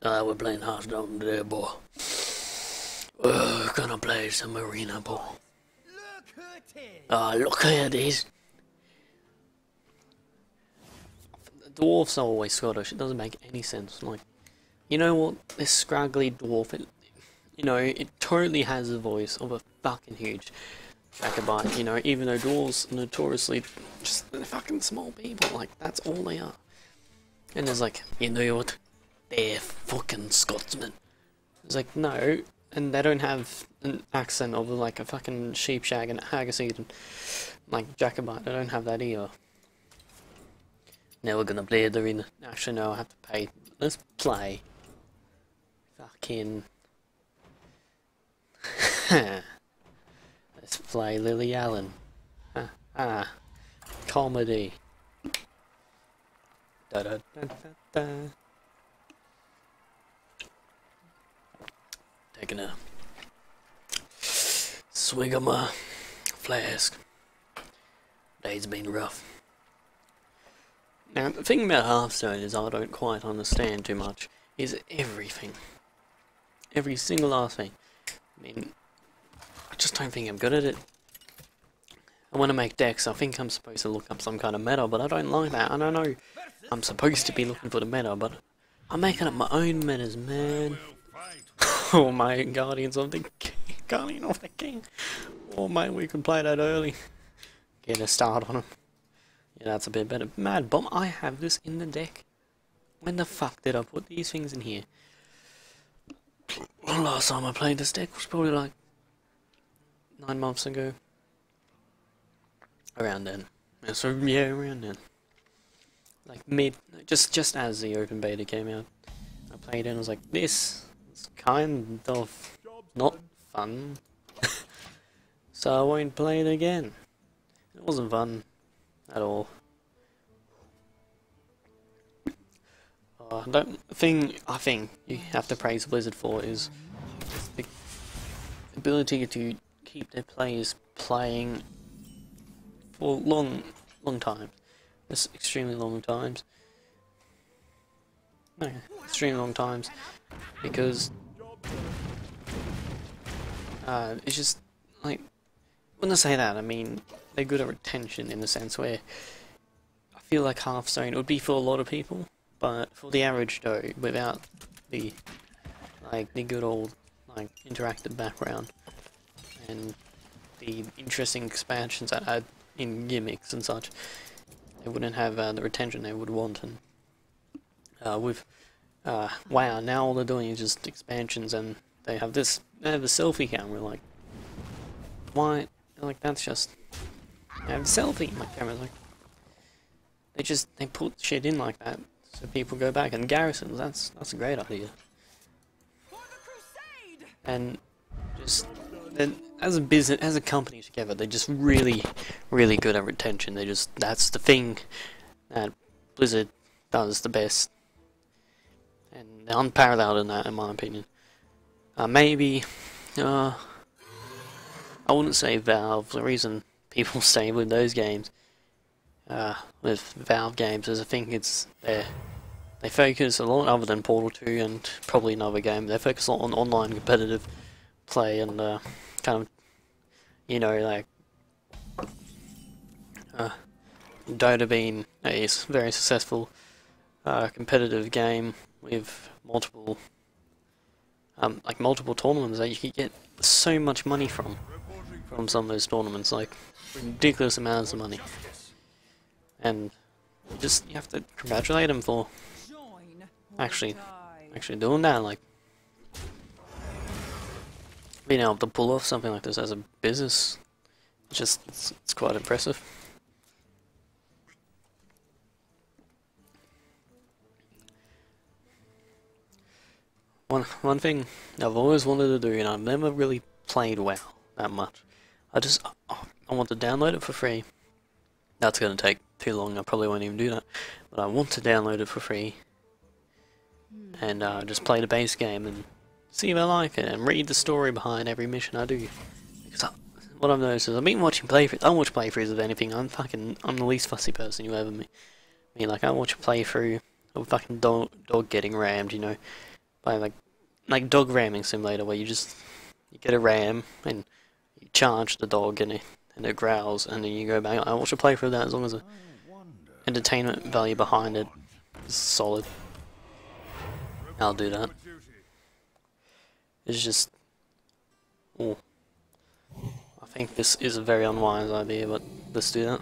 We're playing Hearthstone today, boy. Gonna play some arena, boy. Look at this. The dwarfs are always Scottish. It doesn't make any sense. Like, you know what? This scraggly dwarf, it totally has the voice of a fucking huge Jacobite. You know, even though dwarves are notoriously just fucking small people. Like, that's all they are. And there's like, you know what? They're fucking Scotsmen. It's like, no, and they don't have an accent of like a fucking sheepshag and a haggis and like Jacobite. They don't have that either. Now we're gonna play the arena. Actually, no, I have to pay. Let's play. Fucking. Let's play Lily Allen. Comedy. Da da da da da. Taking a swig of my flask. Day's been rough. Now, the thing about Hearthstone is I don't quite understand too much, is everything. Every single last thing. I mean, I just don't think I'm good at it. I want to make decks, I think I'm supposed to look up some kind of meta, but I don't like that. I don't know. I'm supposed to be looking for the meta, but I'm making up my own metas, man. Oh, my Guardians of the King. Guardian of the King. Oh, man, we can play that early. Get a start on him. Yeah, that's a bit better. Mad Bomb, I have this in the deck. When the fuck did I put these things in here? Well, last time I played this deck was probably like 9 months ago. Around then. Yeah, so, yeah, around then. Like just as the open beta came out. I played it and I was like, this is kind of not fun. So I won't play it again. It wasn't fun at all. The thing I think you have to praise Blizzard for is the ability to keep their players playing for long times. It's extremely long times. No, extremely long times, because it's just like, when I say that, I mean they're good at retention in the sense where I feel like Hearthstone would be for a lot of people, but for the average Joe, without the the good old interactive background and the interesting expansions that add in gimmicks and such, they wouldn't have the retention they would want. And with WoW, now all they're doing is just expansions, and they have the selfie camera. Like, why? Like, that's just, I have a selfie. My camera's like, they put shit in like that so people go back. And garrisons, that's a great idea. And just then, as a business, as a company together, they're just really good at retention. That's the thing that Blizzard does the best, and they're unparalleled in that, in my opinion. Maybe, I wouldn't say Valve. The reason people stay with those games, with Valve games, is I think it's they focus a lot, other than Portal 2 and probably another game, they focus a lot on online competitive play and kind of, you know, like Dota being a very successful competitive game with multiple tournaments that you could get so much money from some of those tournaments, like ridiculous amounts of money, and you have to congratulate them for actually doing that, like being able to pull off something like this as a business. It's quite impressive. One thing I've always wanted to do, and I've never really played WoW that much. I want to download it for free. That's gonna take too long. I probably won't even do that. But I want to download it for free and just play the base game and see if I like it, and read the story behind every mission I do. Because what I've noticed is I've been watching playthroughs. I watch playthroughs of anything. I'm the least fussy person you ever meet. Like, I watch a playthrough of fucking dog getting rammed, you know. by like dog ramming simulator, where you get a ram and you charge the dog and it growls, and then you go back. I watch a playthrough of that as long as the entertainment value behind it is solid. I'll do that. It's just, oh, I think this is a very unwise idea, but let's do that.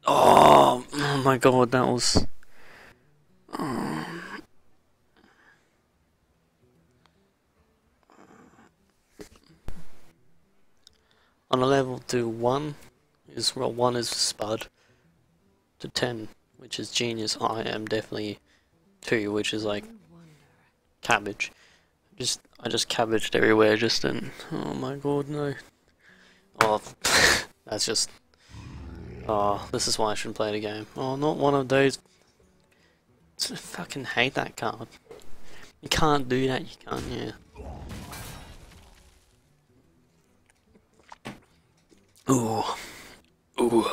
Oh my god, that was. On a level to 1 is, well, 1 is Spud, to 10, which is Genius. I am definitely 2, which is like Cabbage. I just cabbaged everywhere just then. Oh my god, no. Oh, that's just. Oh, this is why I shouldn't play the game. Oh, not one of those. I fucking hate that card. You can't do that, you can't, yeah. Ooh. Ooh.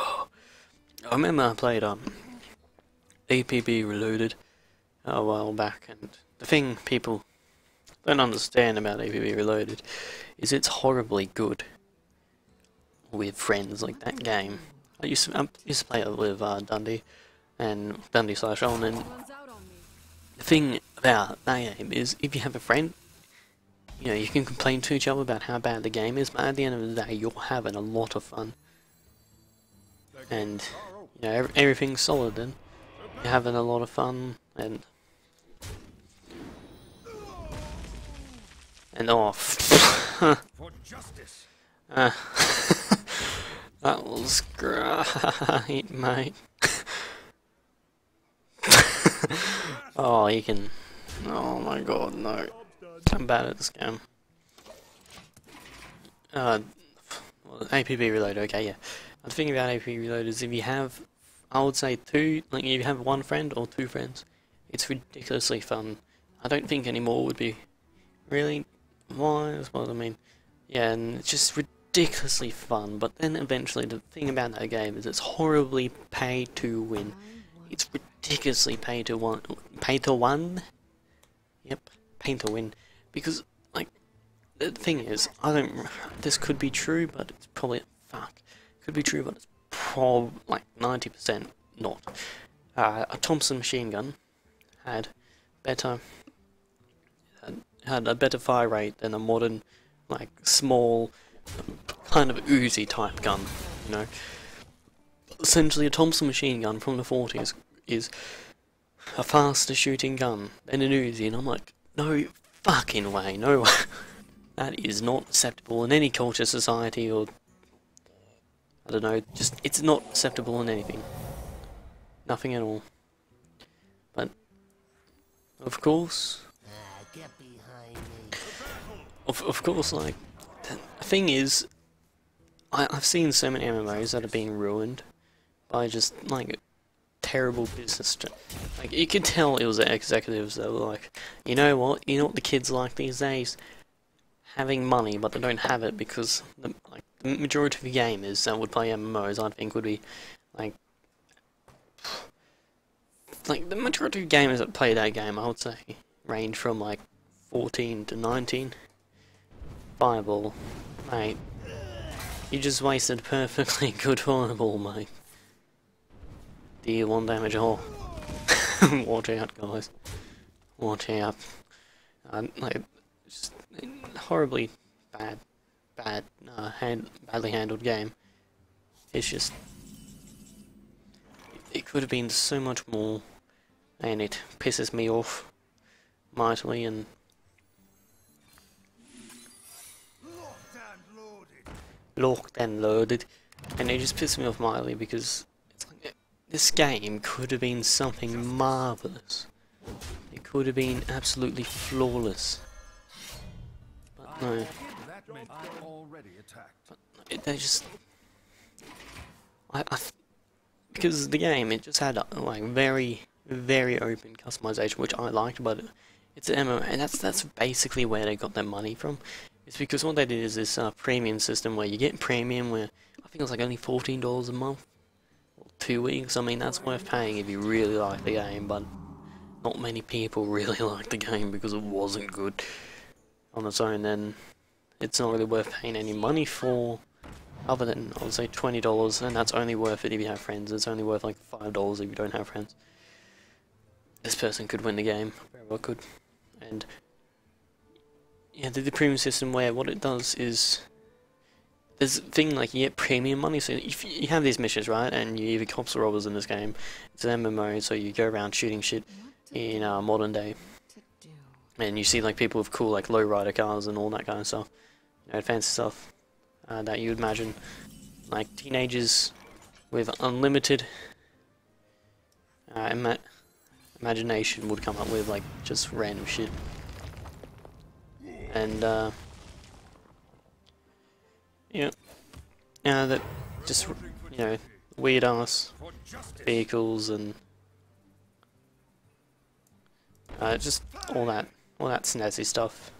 I remember I played APB Reloaded a while back, and the thing people don't understand about APB Reloaded is it's horribly good with friends. Like that game. I used to play it with Dundee and Dundee/On, and the thing about that game is if you have a friend, you know, you can complain to each other about how bad the game is, but at the end of the day you're having a lot of fun. And you know, everything's solid then. You're having a lot of fun, and off. For justice. That was great, mate. Oh, you can. Oh my god, no. I'm bad at this game. Well, APB Reload, okay, yeah. The thing about APB Reload is if you have, I would say if you have one friend or 2 friends, it's ridiculously fun. I don't think any more would be really wise, well, I mean, yeah, and it's just ridiculously fun, but then eventually the thing about that game is it's horribly pay to win. It's ridiculously pay to win. Yep, pay to win. Because, like, the thing is, this could be true, but it's probably, could be true, but it's like 90% not. A Thompson machine gun had a better fire rate than a modern, like, small, kind of Uzi type gun, you know. Essentially, a Thompson machine gun from the 40s is a faster shooting gun than an Uzi, and I'm like, no fucking way, no way. That is not acceptable in any culture, society, or I don't know, just, it's not acceptable in anything. Nothing at all. But, of course, of course, like, the thing is, I've seen so many MMOs that are being ruined by just, like, terrible business. Like, you could tell it was the executives that were like, you know what the kids like these days? Having money, but they don't have it because, the majority of the gamers that would play MMOs, I think, would be, like, the majority of gamers that play that game, I would say, range from, like, 14 to 19. Fireball, mate. You just wasted a perfectly good fireball, mate. Deal 1 damage all. Watch out, guys. Watch out. Like, just horribly badly handled game. It's just, it could have been so much more, and it pisses me off mightily. And locked and loaded, and it just pissed me off mightily because it's like, this game could have been something marvellous. It could have been absolutely flawless. But no. But they just, because the game, it just had like very open customization, which I liked, but it's an MMO, and that's basically where they got their money from. It's because what they did is this premium system where you get premium, where I think it's like only $14 a month, or 2 weeks. I mean, that's worth paying if you really like the game, but not many people really liked the game because it wasn't good on its own, then it's not really worth paying any money for, other than, I would say, $20, and that's only worth it if you have friends. It's only worth like $5 if you don't have friends. This person could win the game, very well could. And yeah, the premium system, where what it does is, there's a thing like you get premium money. So if you have these missions, right, and you either cops or robbers in this game, it's an MMO, so you go around shooting shit in modern day, and you see like people with cool like lowrider cars and all that kind of stuff, you know, fancy stuff that you would imagine like teenagers with unlimited imagination would come up with, like just random shit. And yeah, that just, you know, weird ass vehicles and just all that snazzy stuff.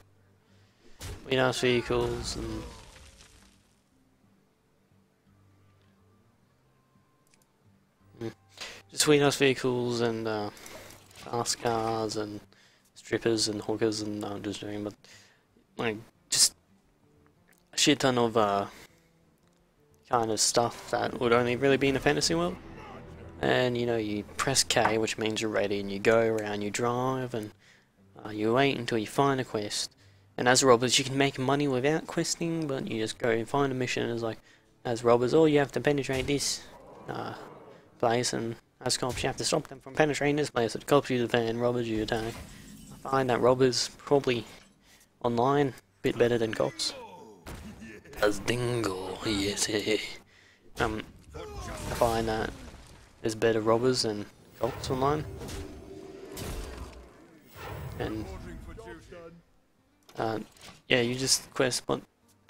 Weird ass vehicles and just weird ass vehicles and fast cars and strippers and hookers, and I'm just doing, but like just a shit ton of kind of stuff that would only really be in a fantasy world. And you know, you press K, which means you're ready, and you go around, you drive, and you wait until you find a quest. And as robbers, you can make money without questing, but you just go and find a mission, and it's like, as robbers, oh, you have to penetrate this place, and as cops, you have to stop them from penetrating this place. It cops you defend, robbers you attack. I find that robbers probably online a bit better than cops. As dingo, yes. I find that there's better robbers than cops online. And yeah, you just quest, but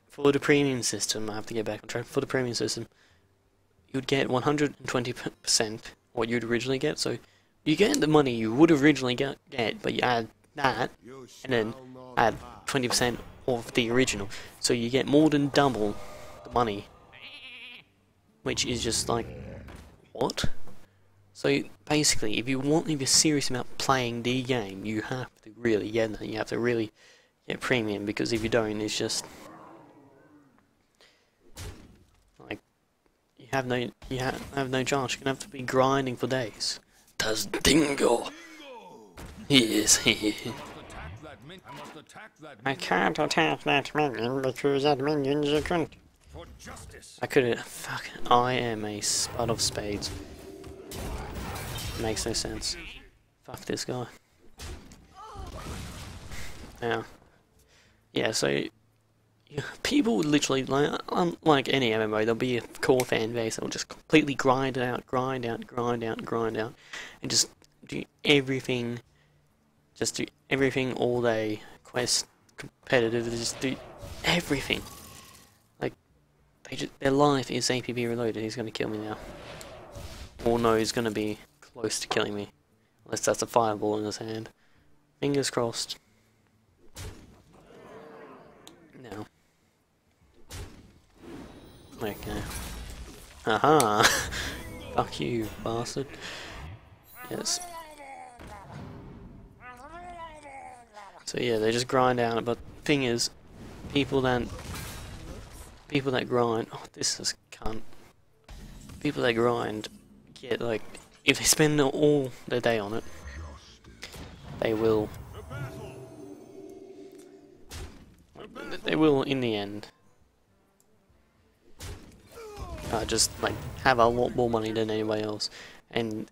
for the premium system, I have to get back on track. For the premium system, you'd get 120% what you'd originally get. So you get the money you would originally get, but you add that, and then add 20% of the original. So you get more than double the money, which is just like, what? So basically, if you're serious about playing the game, you have to really get that. You have to really get premium, because if you don't, it's just like you have no chance. You're gonna have to be grinding for days. Das Dingo. Yes. I can't attack that minion because that minion's a cunt. I couldn't. Fuck. I am a spud of spades. Makes no sense. Fuck this guy. Yeah. Yeah, so people would literally, like, unlike any MMO, there'll be a core fan base that will just completely grind out, and just do everything. Just do everything all day. Quest, competitive, just do everything. Like, their life is APB reloaded. He's gonna kill me now. Or no, he's gonna be close to killing me. Unless that's a fireball in his hand. Fingers crossed. No. Okay. Aha! Fuck you, bastard. Yes. So yeah, they just grind out, but the thing is, people that grind, oh, this is cunt. People that grind get, like, if they spend all their day on it, they will in the end just like have a lot more money than anybody else, and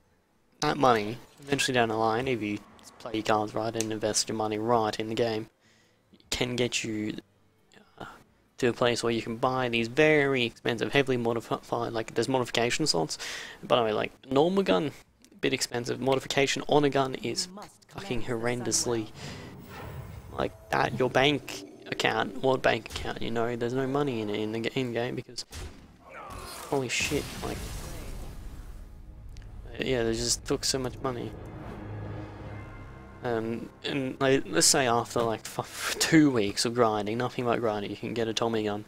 that money eventually down the line, if you play your cards right and invest your money right in the game, can get you to a place where you can buy these very expensive, heavily modified, like there's modification slots. By the way, like normal gun, a bit expensive. Modification on a gun is fucking horrendously like that. Your bank account, what bank account, you know, there's no money in it in the in-game because holy shit, like yeah, they just took so much money. And like, let's say after like 2 weeks of grinding, nothing but grinding, you can get a Tommy gun.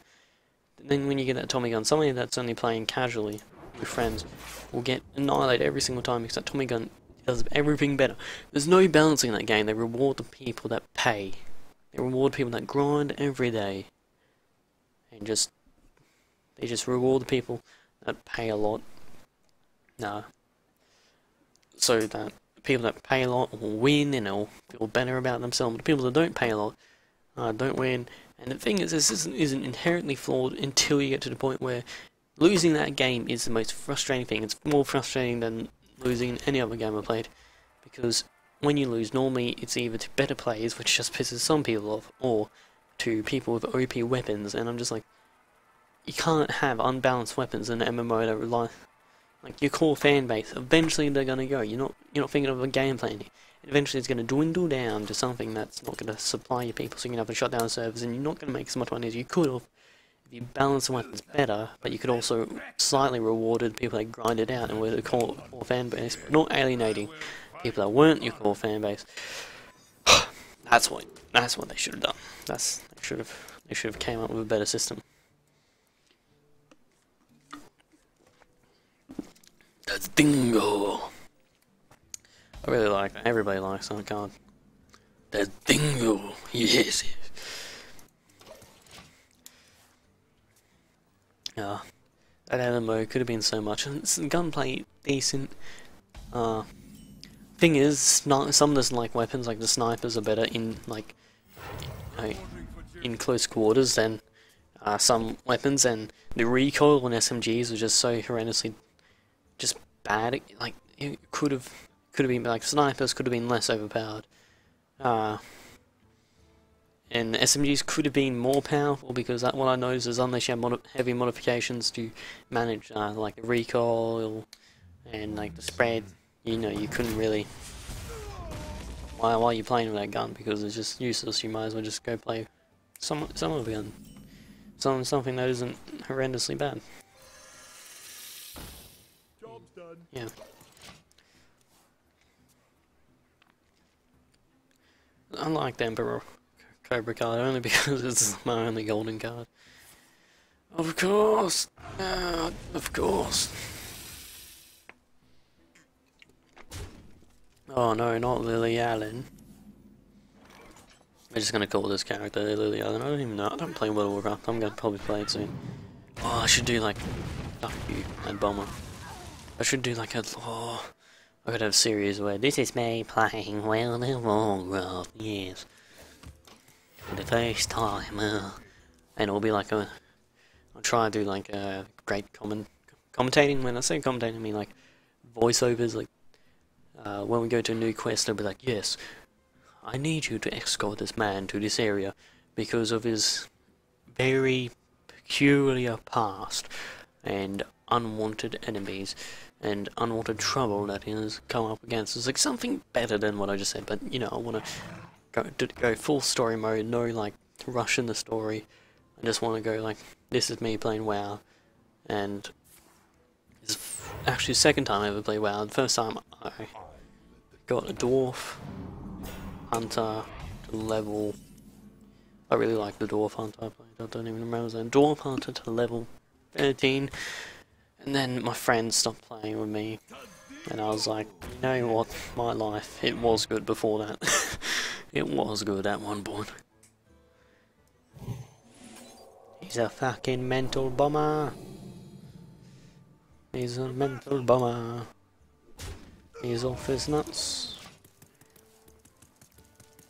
And then when you get that Tommy gun, somebody that's only playing casually with friends will get annihilated every single time, because that Tommy gun It does everything better. There's no balancing in that game. They reward the people that pay. They reward people that grind every day. And they just reward the people that pay a lot. No. So that people that pay a lot will win and they'll feel better about themselves. The people that don't pay a lot don't win. And the thing is, this isn't inherently flawed until you get to the point where losing that game is the most frustrating thing. It's more frustrating than losing any other game I played. Because when you lose, normally it's either to better players, which just pisses some people off, or to people with OP weapons. And I'm just like, you can't have unbalanced weapons in an MMO that rely... Like, your core fan base, eventually they're gonna go. You're not thinking of a game plan. Eventually it's gonna dwindle down to something that's not gonna supply your people, so you can have to shut down servers, and you're not gonna make as much money as you could have if you balance the weapons better, but you could also slightly rewarded people that grinded out and were the core fan base, but not alienating people that weren't your core fan base. That's what they should have done. They should have came up with a better system. The dingo. I really like that. Everybody likes that card. The dingo. Yes. Yeah. That LMO could have been so much. And gunplay decent. Thing is, some of the like weapons, like the snipers, are better in like in close quarters than some weapons, and the recoil on SMGs was just so horrendously just bad. Like it could have been like snipers could have been less overpowered, and SMGs could have been more powerful because what I noticed is unless you have heavy modifications to manage like the recoil and like the spread, you couldn't really. While you're playing with that gun, because it's just useless, you might as well just go play some other gun, something that isn't horrendously bad. Job's done. Yeah. I like the Emperor Cobra card only because it's my only golden card. Of course! Of course! Oh no, not Lily Allen. I'm just gonna call this character Lily Allen. I don't even know. I don't play World of Warcraft. I'm gonna probably play it soon. Oh, I should do like... Fuck you, that bomber. I should do like a... Oh, I could have a series where this is me playing World of Warcraft, yes. For the first time, and it'll be like a... I'll try to do like a great commentating. When I say commentating, I mean like voiceovers, like when we go to a new quest, they'll be like, yes, I need you to escort this man to this area because of his very peculiar past and unwanted enemies and unwanted trouble that he has come up against. It's like something better than what I just said, but I want to go full story mode, no like rush in the story. I just want to go like, this is me playing WoW, and it's actually the second time I ever played WoW. The first time I got a dwarf hunter to level... I really like the dwarf hunter I played. I don't even remember his name. Dwarf hunter to level 13, and then my friend stopped playing with me, and I was like, you know what, my life, it was good before that. It was good at one point. He's a fucking mental bomber. He's a mental bomber. He's off his nuts.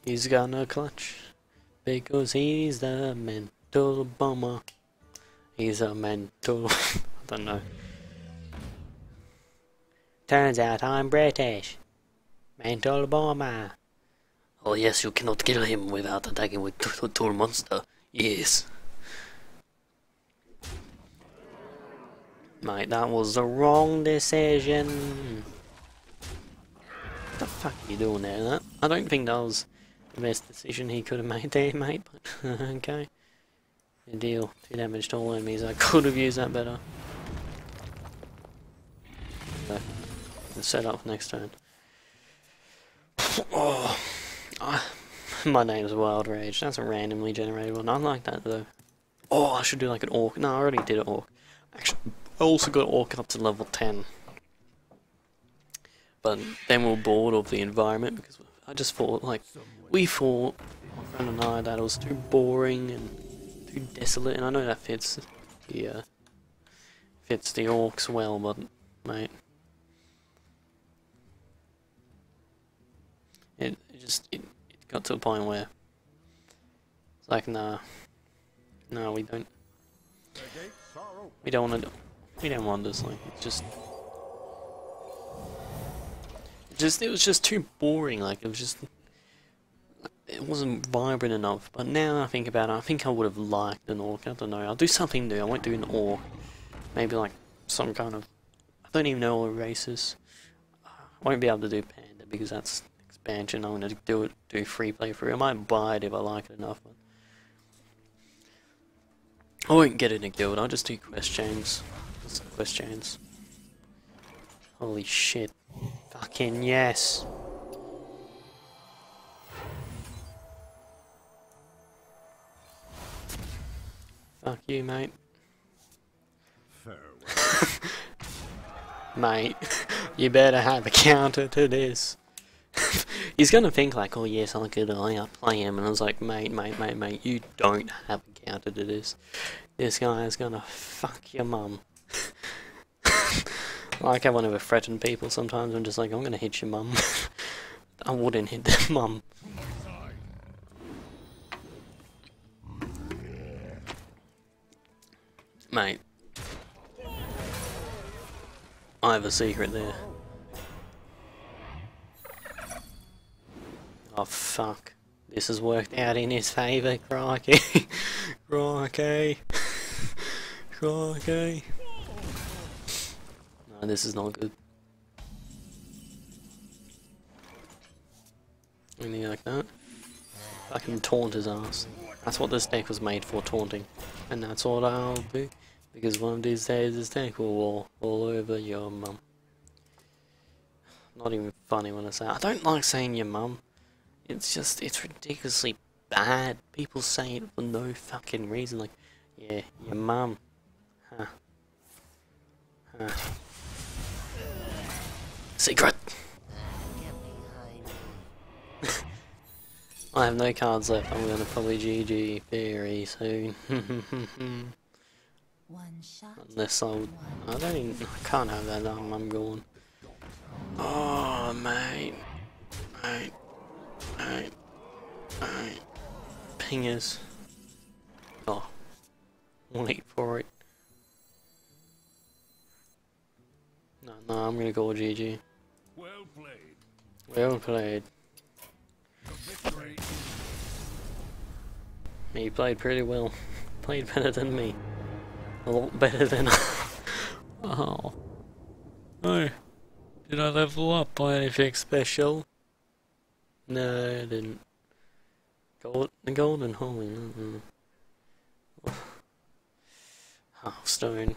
He's gonna clutch because he's the mental bomber. He's a mental... I don't know. Turns out I'm British. Mental bomber. Oh yes, you cannot kill him without attacking with Tool Monster. Yes. Mate, that was the wrong decision. What the fuck are you doing there? I don't think that was the best decision he could have made there, mate, but okay. Good deal. 2 damage to all enemies. I could have used that better. So, let's set up next turn. Oh, my name's Wild Rage. That's a randomly generated one. I like that though. Oh, I should do like an orc. No, I already did an orc. Actually, I also got orc up to level 10. but then we're bored of the environment because I just thought, like, we thought, my friend and I, that it was too boring and too desolate, and I know that fits the orcs well, but mate, it got to a point where it's like, nah, we don't want this. Like, it was just too boring. Like, it wasn't vibrant enough. But now I think about it, I think I would have liked an orc. I don't know. I'll do something new. I won't do an orc. Maybe like some kind of, I don't even know all the races. I won't be able to do panda because that's expansion. I'm gonna do free playthrough. I might buy it if I like it enough. But I won't get in a guild. I'll just do quest chains. Holy shit! Fucking yes! Fuck you, mate. Mate, you better have a counter to this. He's gonna think like, oh yes, I'm good, I play him, and I was like, mate, you don't have a counter to this. This guy is gonna fuck your mum. Like, I want to threaten people sometimes. I'm just like, I'm gonna hit your mum. I wouldn't hit their mum. Mate, I have a secret there. Oh fuck. This has worked out in his favour, crikey. Crikey. Crikey. No, this is not good. Anything like that. I can taunt his ass. That's what this deck was made for, taunting. And that's what I'll do. Because one of these days this deck will walk all over your mum. Not even funny when I say it. I don't like saying your mum. It's just, it's ridiculously bad. People say it for no fucking reason. Like, yeah, your mum. Huh. Huh. Secret! I have no cards left. I'm gonna probably GG very soon. Unless I can't have that on. I'm going. Oh, mate. Pingers. Oh. Wait for it. No, I'm gonna go GG. Well played. Well played. He played pretty well. Played better than me. A lot better than oh. Oh. Did I level up by anything special? No, I didn't. Golden holy. Hearthstone.